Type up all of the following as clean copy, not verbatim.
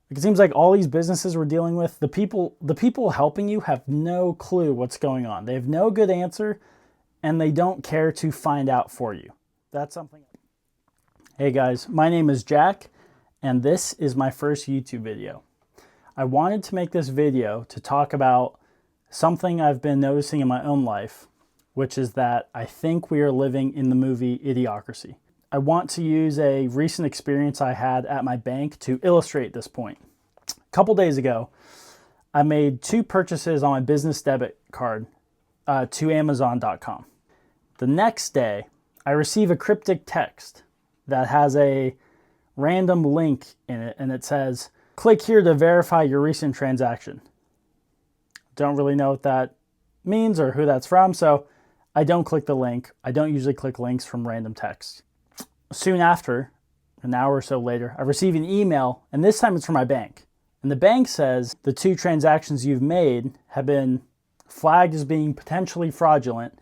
It seems like all these businesses we're dealing with, the people helping you have no clue what's going on. They have no good answer, and they don't care to find out for you. That's something. Hey guys, my name is Jack, and this is my first YouTube video. I wanted to make this video to talk about something I've been noticing in my own life, which is that I think we are living in the movie Idiocracy. I want to use a recent experience I had at my bank to illustrate this point. A couple days ago, I made 2 purchases on my business debit card to Amazon.com. The next day, I receive a cryptic text that has a random link in it, and it says, "Click here to verify your recent transaction." Don't really know what that means or who that's from, so I don't click the link. I don't usually click links from random texts. Soon after, an hour or so later, I receive an email, and this time it's from my bank. And the bank says the 2 transactions you've made have been flagged as being potentially fraudulent.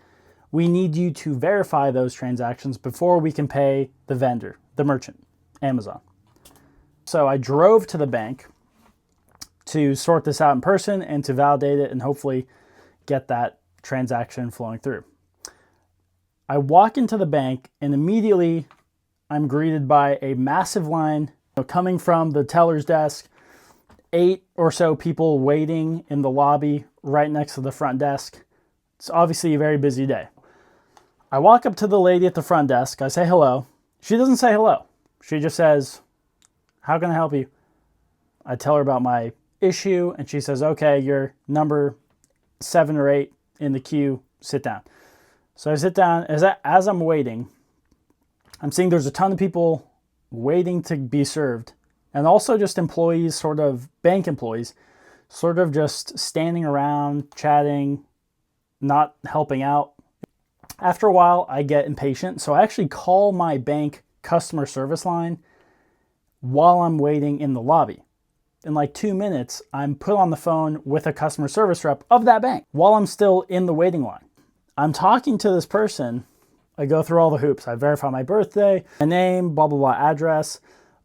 We need you to verify those transactions before we can pay the vendor, the merchant, Amazon. So I drove to the bank to sort this out in person and to validate it and hopefully get that transaction flowing through. I walk into the bank and immediately I'm greeted by a massive line coming from the teller's desk, 8 or so people waiting in the lobby right next to the front desk. It's obviously a very busy day. I walk up to the lady at the front desk. I say hello. She doesn't say hello. She just says, "How can I help you?" I tell her about my issue and she says, "Okay, you're number 7 or 8 in the queue. Sit down." So I sit down. As I'm waiting, I'm seeing there's a ton of people waiting to be served, and also just employees, sort of bank employees, sort of just standing around, chatting, not helping out. After a while, I get impatient, so I actually call my bank customer service line while I'm waiting in the lobby. In like 2 minutes, I'm put on the phone with a customer service rep of that bank while I'm still in the waiting line. I'm talking to this person. I go through all the hoops. I verify my birthday, my name, blah, blah, blah, address,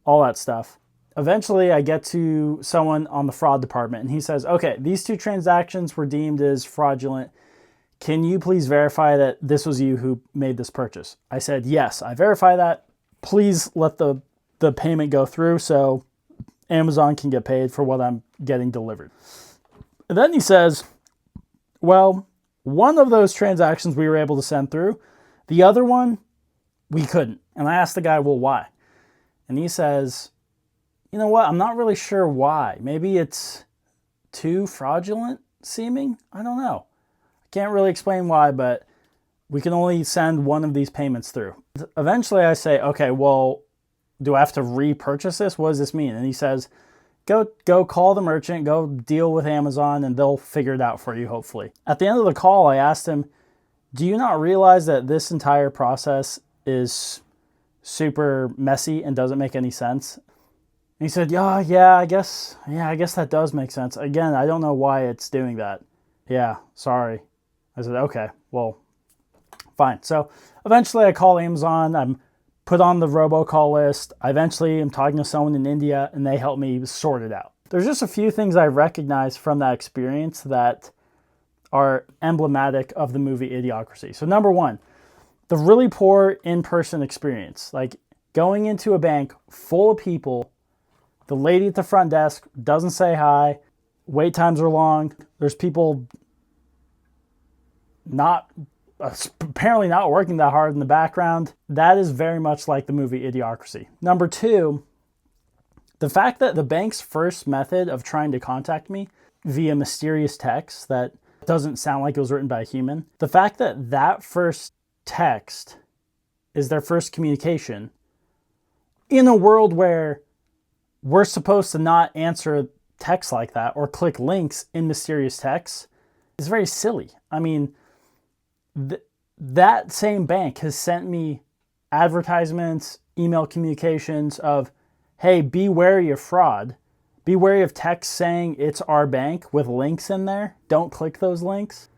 all that stuff. Eventually, I get to someone on the fraud department, and he says, "Okay, these 2 transactions were deemed as fraudulent. Can you please verify that this was you who made this purchase?" I said, "Yes, I verify that. Please let the payment go through so Amazon can get paid for what I'm getting delivered." And then he says, "Well, one of those transactions we were able to send through. The other one, we couldn't." And I asked the guy, "Well, why?" And he says, "You know what? I'm not really sure why. Maybe it's too fraudulent seeming. I don't know. I can't really explain why, but we can only send one of these payments through." Eventually I say, "Okay, well, do I have to repurchase this? What does this mean?" And he says, Go call the merchant, go deal with Amazon, and they'll figure it out for you, hopefully." At the end of the call, I asked him, "Do you not realize that this entire process is super messy and doesn't make any sense?" And he said, yeah, I guess that does make sense. Again, I don't know why it's doing that. Yeah, sorry." I said, "Okay, well, fine." So eventually I call Amazon. I'm put on the robocall list. I eventually am talking to someone in India, and they help me sort it out. There's just a few things I recognize from that experience that are emblematic of the movie Idiocracy. So number 1, the really poor in-person experience. Like going into a bank full of people, the lady at the front desk doesn't say hi, wait times are long, there's people apparently not working that hard in the background. That is very much like the movie Idiocracy. Number 2, the fact that the bank's first method of trying to contact me via mysterious text that doesn't sound like it was written by a human, the fact that that first text is their first communication in a world where we're supposed to not answer text like that or click links in mysterious texts is very silly. I mean, that same bank has sent me advertisements, email communications of, "Hey, be wary of fraud. Be wary of text saying it's our bank with links in there. Don't click those links."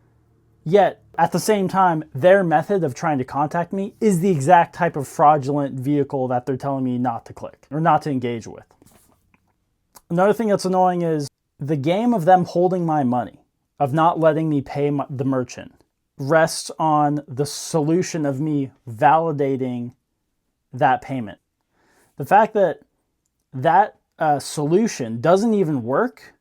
Yet, at the same time, their method of trying to contact me is the exact type of fraudulent vehicle that they're telling me not to click or not to engage with. Another thing that's annoying is the game of them holding my money, of not letting me pay the merchant, rests on the solution of me validating that payment. The fact that that solution doesn't even work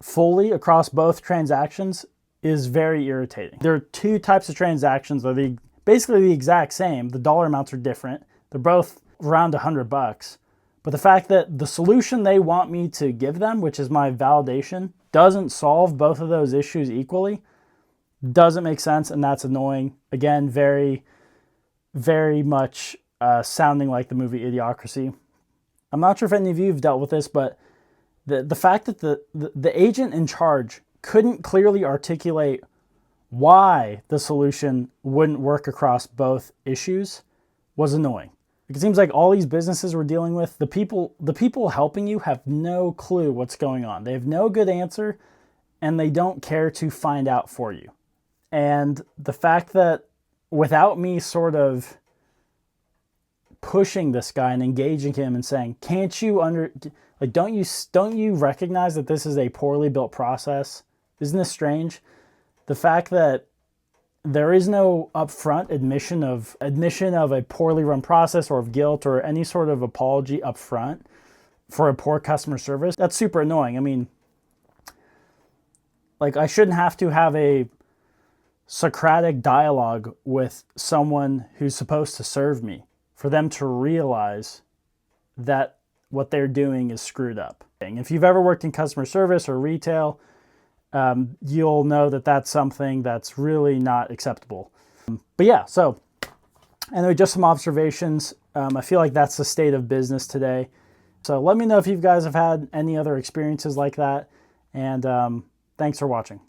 fully across both transactions is very irritating. There are two types of transactions that are basically the exact same. The dollar amounts are different. They're both around $100. But the fact that the solution they want me to give them, which is my validation, doesn't solve both of those issues equally, doesn't make sense, and that's annoying. Again, very, very much sounding like the movie Idiocracy. I'm not sure if any of you have dealt with this, but the fact that the agent in charge couldn't clearly articulate why the solution wouldn't work across both issues was annoying. It seems like all these businesses we're dealing with, the people helping you have no clue what's going on. They have no good answer, and they don't care to find out for you. And the fact that without me sort of pushing this guy and engaging him and saying, can't you don't you recognize that this is a poorly built process? Isn't this strange? The fact that there is no upfront admission of a poorly run process or of guilt or any sort of apology upfront for a poor customer service, that's super annoying. I mean, like, I shouldn't have to have a Socratic dialogue with someone who's supposed to serve me for them to realize that what they're doing is screwed up. If you've ever worked in customer service or retail, you'll know that that's something that's really not acceptable. But yeah, so anyway, just some observations. I feel like that's the state of business today. So let me know if you guys have had any other experiences like that. And thanks for watching.